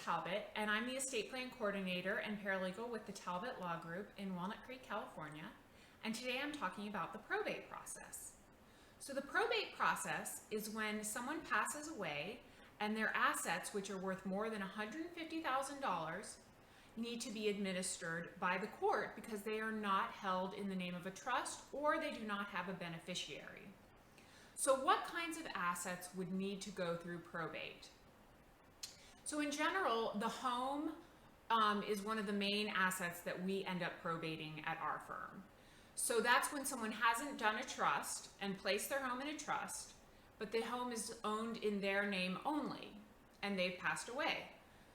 Talbot, and I'm the estate plan coordinator and paralegal with the Talbot Law Group in Walnut Creek, California. And today I'm talking about the probate process. So the probate process is when someone passes away and their assets, which are worth more than $150,000, need to be administered by the court because they are not held in the name of a trust or they do not have a beneficiary. So what kinds of assets would need to go through probate? So in general, the home is one of the main assets that we end up probating at our firm. So that's when someone hasn't done a trust and placed their home in a trust, but the home is owned in their name only and they've passed away.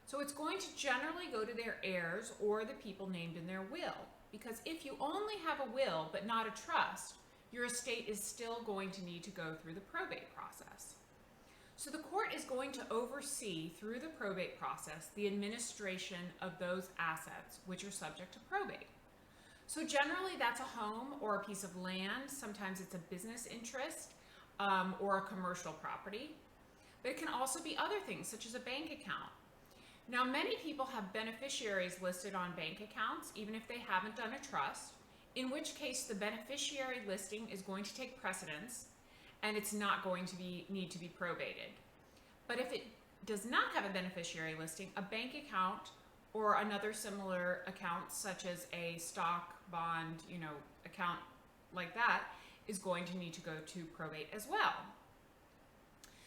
So it's going to generally go to their heirs or the people named in their will, because if you only have a will but not a trust, your estate is still going to need to go through the probate process. So the court is going to oversee through the probate process the administration of those assets which are subject to probate. So generally that's a home or a piece of land. Sometimes it's a business interest or a commercial property, but it can also be other things such as a bank account. Now many people have beneficiaries listed on bank accounts even if they haven't done a trust, in which case the beneficiary listing is going to take precedence and it's not going to need to be probated. But if it does not have a beneficiary listing, a bank account or another similar account such as a stock, bond, account like that is going to need to go to probate as well.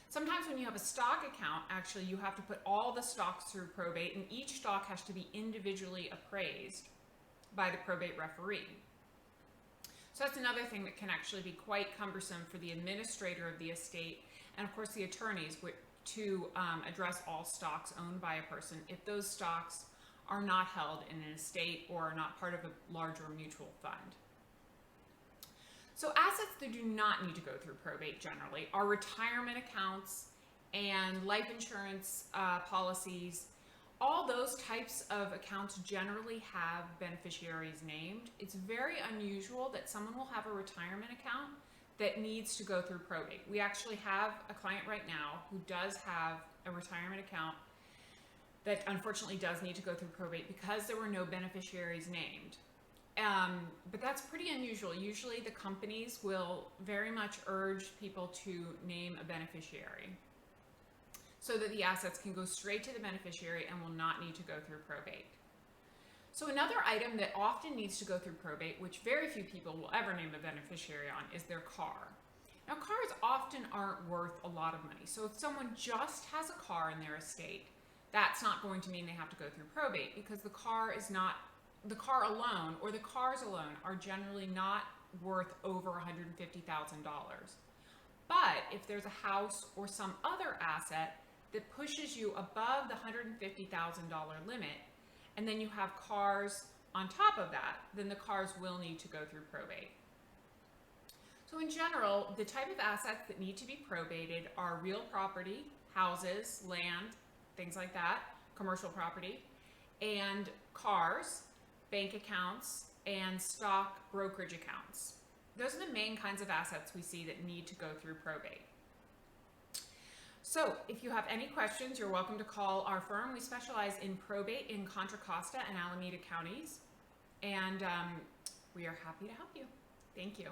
Sometimes when you have a stock account, actually you have to put all the stocks through probate and each stock has to be individually appraised by the probate referee. So that's another thing that can actually be quite cumbersome for the administrator of the estate and of course the attorneys to address all stocks owned by a person if those stocks are not held in an estate or are not part of a larger mutual fund. So assets that do not need to go through probate generally are retirement accounts and life insurance policies. All those types of accounts generally have beneficiaries named. It's very unusual that someone will have a retirement account that needs to go through probate. We actually have a client right now who does have a retirement account that unfortunately does need to go through probate because there were no beneficiaries named. But that's pretty unusual. Usually the companies will very much urge people to name a beneficiary so that the assets can go straight to the beneficiary and will not need to go through probate. So another item that often needs to go through probate, which very few people will ever name a beneficiary on, is their car. Now cars often aren't worth a lot of money. So if someone just has a car in their estate, that's not going to mean they have to go through probate because the car alone or the cars alone are generally not worth over $150,000. But if there's a house or some other asset that pushes you above the $150,000 limit, and then you have cars on top of that, then the cars will need to go through probate. So in general, the type of assets that need to be probated are real property, houses, land, things like that, commercial property, and cars, bank accounts, and stock brokerage accounts. Those are the main kinds of assets we see that need to go through probate. So if you have any questions, you're welcome to call our firm. We specialize in probate in Contra, Costa, and Alameda counties, and we are happy to help you. Thank you.